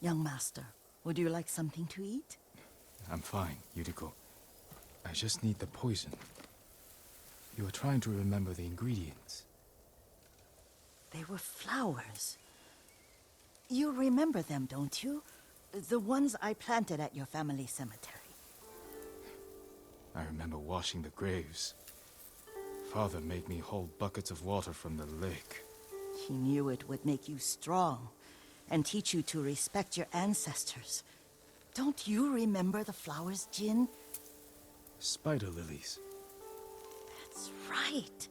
Young master, would you like something to eat? I'm fine, Yuriko. I just need the poison. You were trying to remember the ingredients. They were flowers. You remember them, don't you? The ones I planted at your family cemetery. I remember washing the graves. Father made me hold buckets of water from the lake. He knew it would make you strong and teach you to respect your ancestors. Don't you remember the flowers, Jin? Spider lilies. That's right.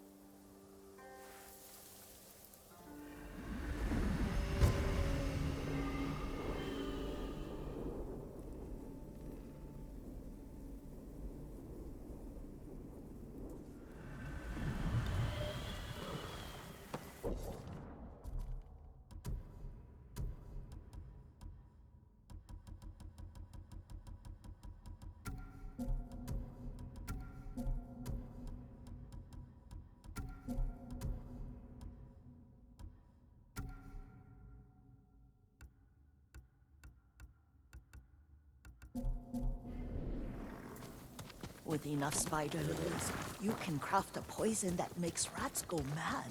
With enough spider lilies, you can craft a poison that makes rats go mad.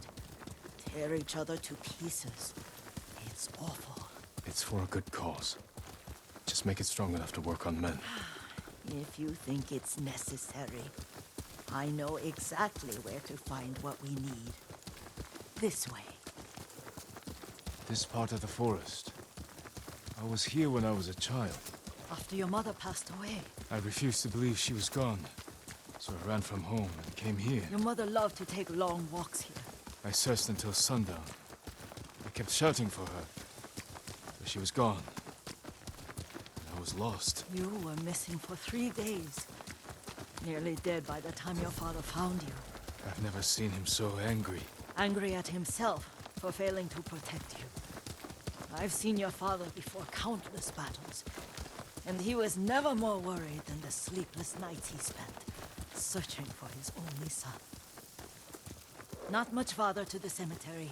Tear each other to pieces. It's awful. It's for a good cause. Just make it strong enough to work on men. If you think it's necessary, I know exactly where to find what we need. This way. This part of the forest. I was here when I was a child. After your mother passed away. I refused to believe she was gone. So I ran from home and came here. Your mother loved to take long walks here. I searched until sundown. I kept shouting for her. But she was gone. And I was lost. You were missing for 3 days. Nearly dead by the time your father found you. I've never seen him so angry. Angry at himself for failing to protect you. I've seen your father before countless battles. And he was never more worried than the sleepless nights he spent searching for his only son. Not much farther to the cemetery.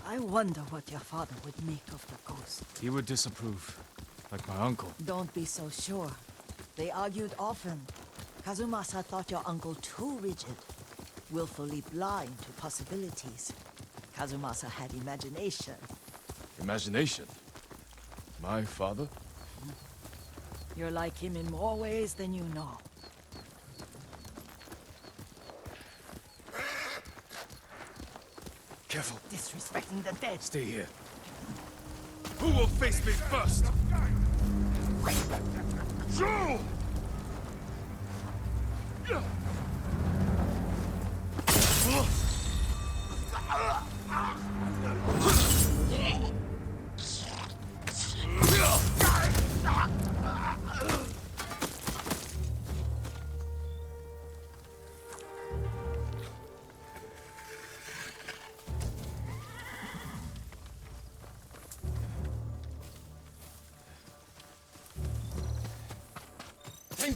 I wonder what your father would make of the ghost. He would disapprove, like my uncle. Don't be so sure. They argued often. Kazumasa thought your uncle too rigid, willfully blind to possibilities. Kazumasa had imagination. Imagination? My father? You're like him in more ways than you know. Careful. Disrespecting the dead. Stay here. Who will face me first? Joe!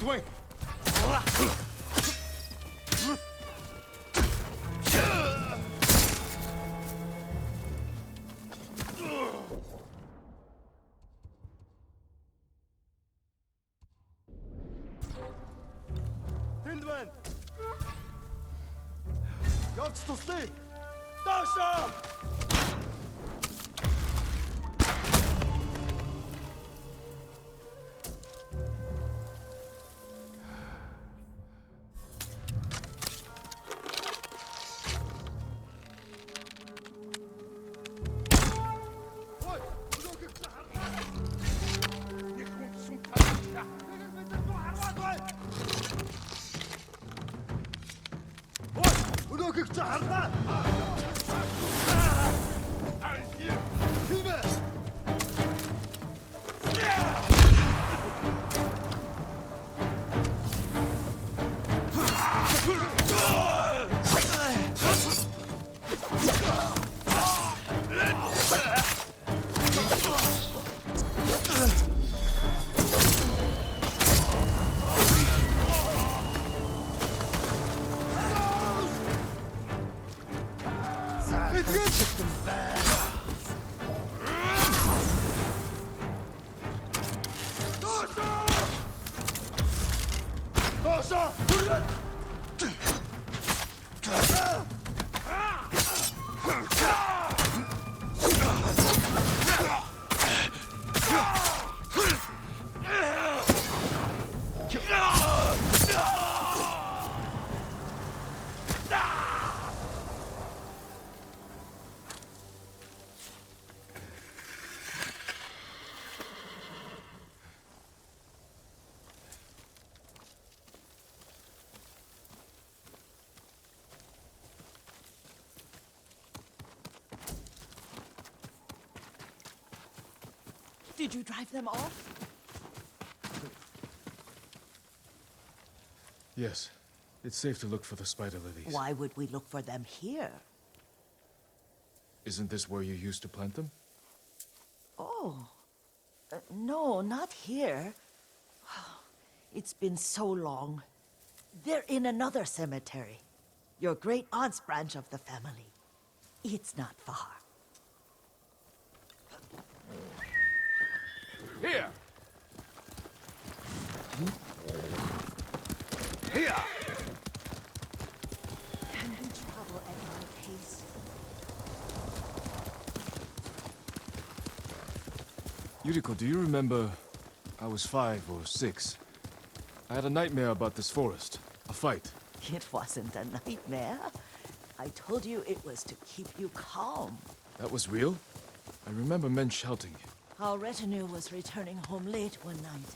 Wing! Hindman! Gods to sleep! Dasha! Dasha! Did you drive them off? Yes. It's safe to look for the spider lilies. Why would we look for them here? Isn't this where you used to plant them? Oh. No, not here. It's been so long. They're in another cemetery. Your great-aunt's branch of the family. It's not far. Here! Here! Can we travel at my pace? Yuriko, do you remember? I was 5 or 6. I had a nightmare about this forest. A fight. It wasn't a nightmare. I told you it was to keep you calm. That was real? I remember men shouting. Our retinue was returning home late one night.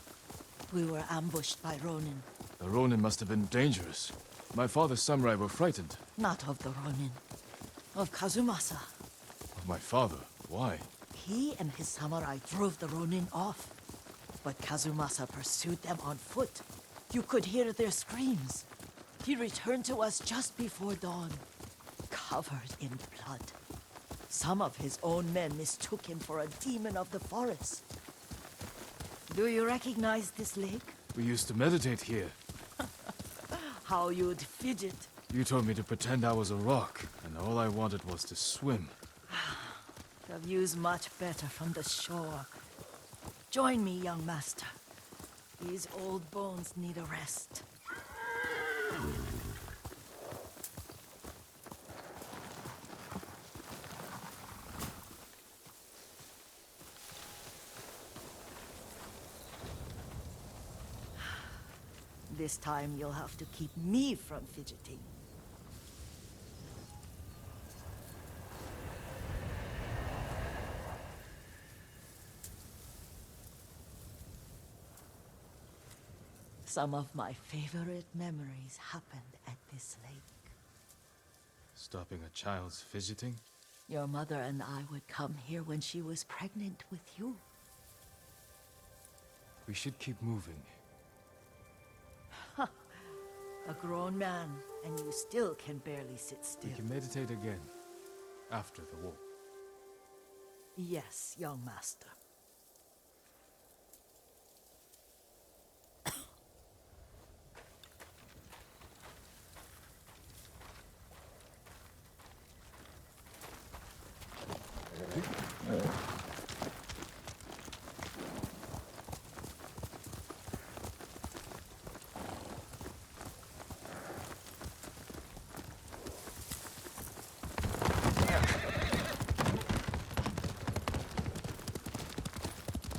We were ambushed by Ronin. The Ronin must have been dangerous. My father's samurai were frightened. Not of the Ronin. Of Kazumasa. Of my father? Why? He and his samurai drove the Ronin off. But Kazumasa pursued them on foot. You could hear their screams. He returned to us just before dawn, covered in blood. Some of his own men mistook him for a demon of the forest. Do you recognize this lake? We used to meditate here. How you'd fidget. You told me to pretend I was a rock, and all I wanted was to swim. The view's much better from the shore. Join me, young master. These old bones need a rest. This time you'll have to keep me from fidgeting. Some of my favorite memories happened at this lake. Stopping a child's fidgeting? Your mother and I would come here when she was pregnant with you. We should keep moving. A grown man, and you still can barely sit still. We can meditate again. After the war. Yes, young master.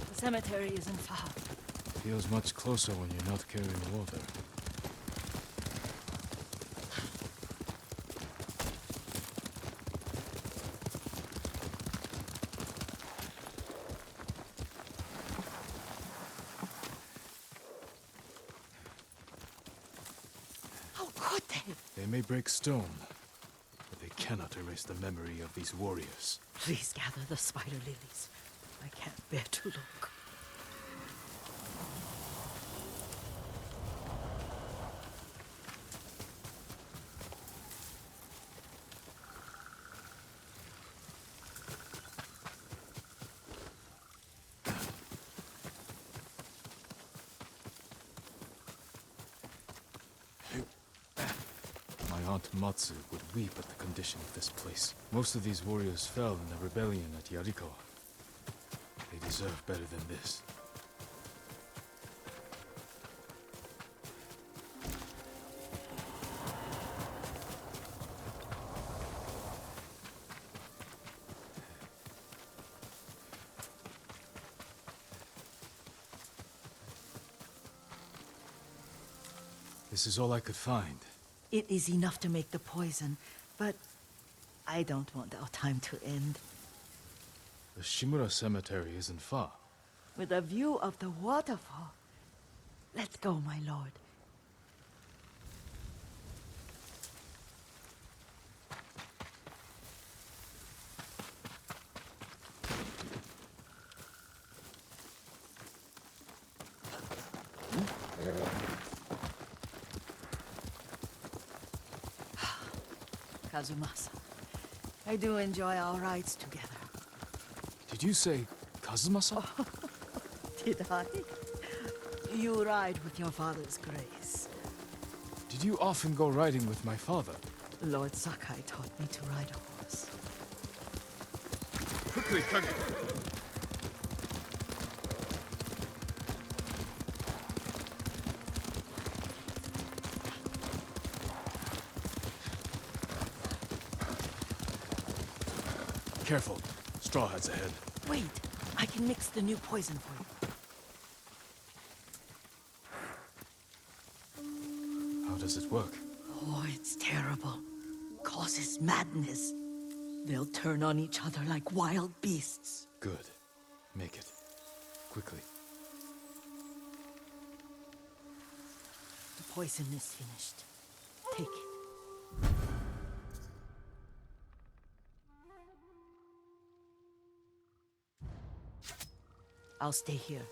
The cemetery isn't far. Feels much closer when you're not carrying water. How could they? They may break stone, but they cannot erase the memory of these warriors. Please gather the spider lilies. I can't bear to look. My aunt Matsu would weep at the condition of this place. Most of these warriors fell in the rebellion at Yariko. They deserve better than this. This is all I could find. It is enough to make the poison, but I don't want our time to end. The Shimura Cemetery isn't far. With a view of the waterfall. Let's go, my lord. Kazumasa, I do enjoy our rides together. Did you say Kazuma-san? Did I? You ride with your father's grace. Did you often go riding with my father? Lord Sakai taught me to ride a horse. Quickly, Kage! Careful. Straw Hat's ahead. Wait, I can mix the new poison for you. How does it work? Oh, it's terrible. Causes madness. They'll turn on each other like wild beasts. Good. Make it. Quickly. The poison is finished. Take it. I'll stay here.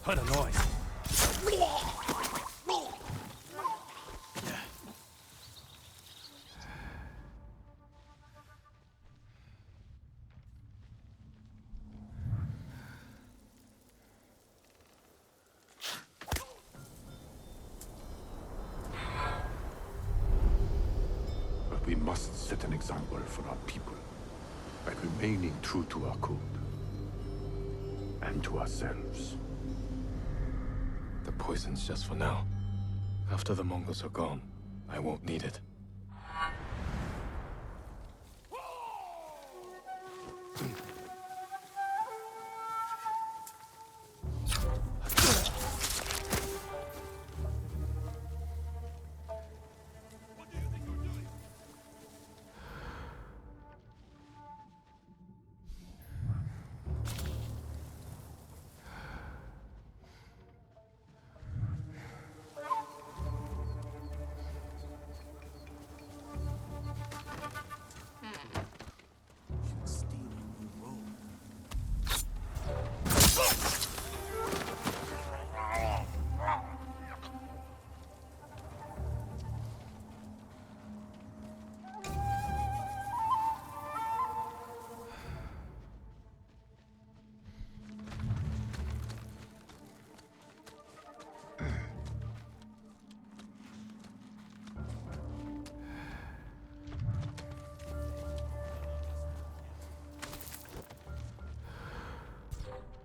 Heard a noise. But we must set an example for our people by remaining true to our code and to ourselves. The poison's just for now. After the Mongols are gone, I won't need it.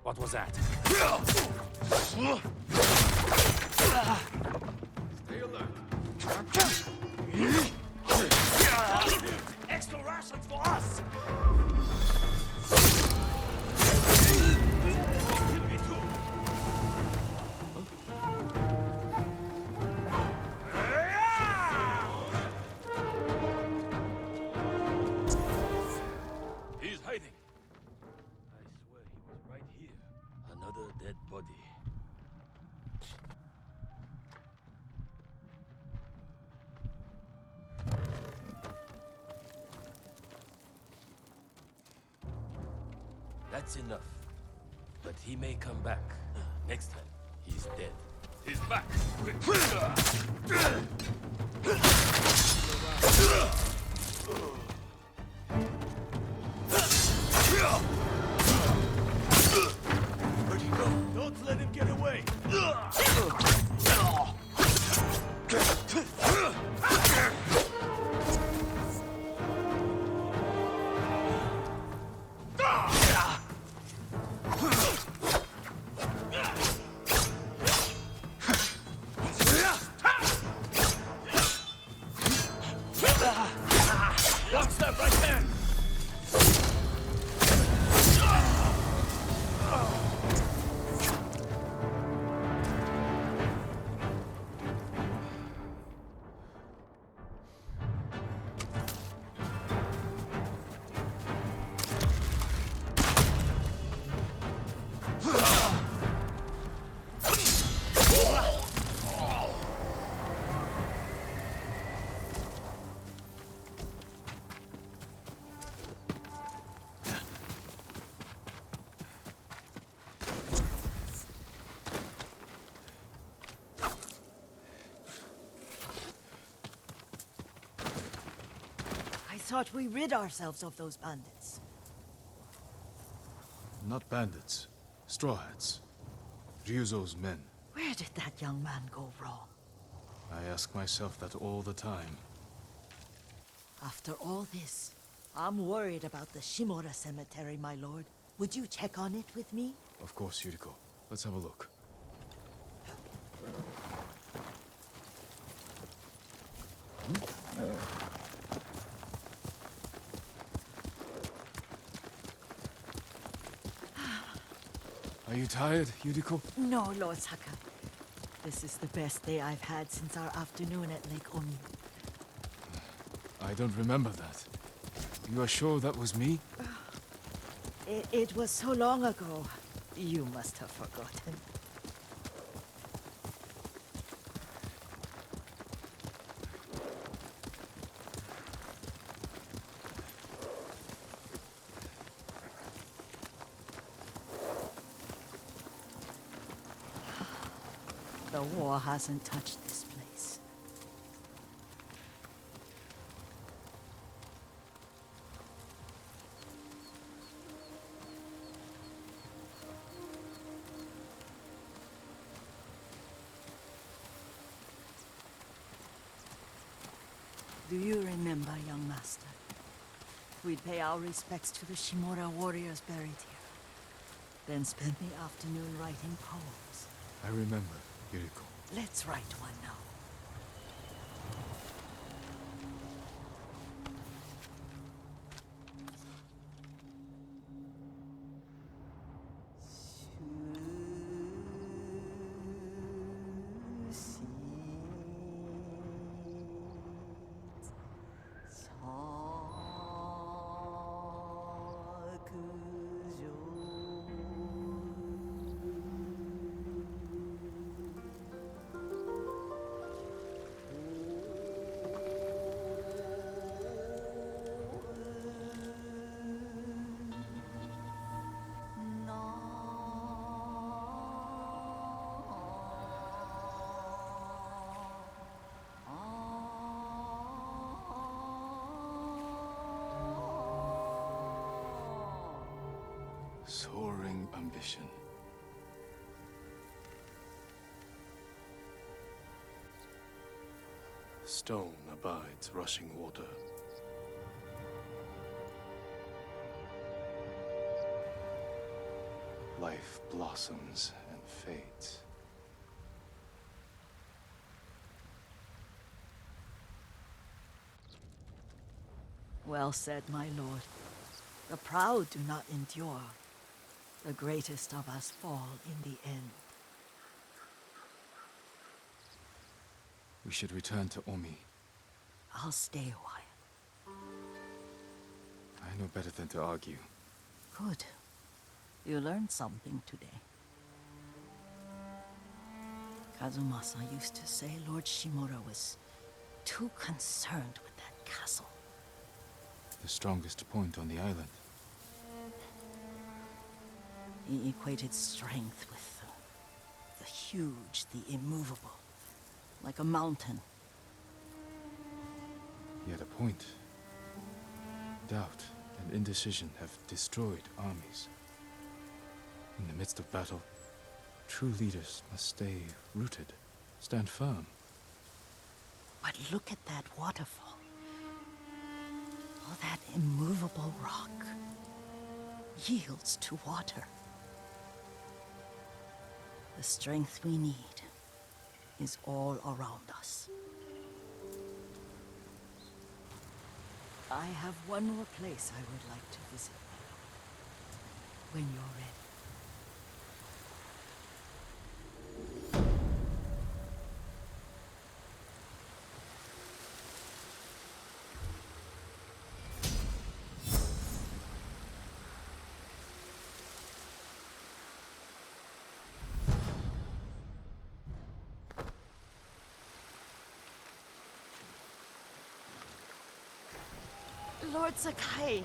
What was that? Stay alert. Extra rations for us! He's hiding. I swear he was right here. Another dead body. That's enough. But he may come back. Next time, he's dead. He's back. Quick. Where'd he go? Don't let him get away! Lock step right there! I thought we rid ourselves of those bandits. Not bandits. Straw Hats. Ryuzo's men. Where did that young man go wrong? I ask myself that all the time. After all this, I'm worried about the Shimura cemetery, my lord. Would you check on it with me? Of course, Yuriko. Let's have a look. Are you tired, Yuriko? No, Lord Saka. This is the best day I've had since our afternoon at Lake Oni. I don't remember that. You are sure that was me? It was so long ago. You must have forgotten. The war hasn't touched this place. Do you remember, young master? We'd pay our respects to the Shimura warriors buried here, then spend the afternoon writing poems. I remember, Yuriko. Let's write one now. Soaring ambition. Stone abides rushing water. Life blossoms and fades. Well said, my lord. The proud do not endure. The greatest of us fall in the end. We should return to Omi. I'll stay a while. I know better than to argue. Good. You learned something today. Kazumasa used to say Lord Shimura was too concerned with that castle. The strongest point on the island. He equated strength with the huge, the immovable, like a mountain. He had a point. Doubt and indecision have destroyed armies. In the midst of battle, true leaders must stay rooted, stand firm. But look at that waterfall. All that immovable rock yields to water. The strength we need is all around us. I have one more place I would like to visit. When you're ready. Lord Sakai,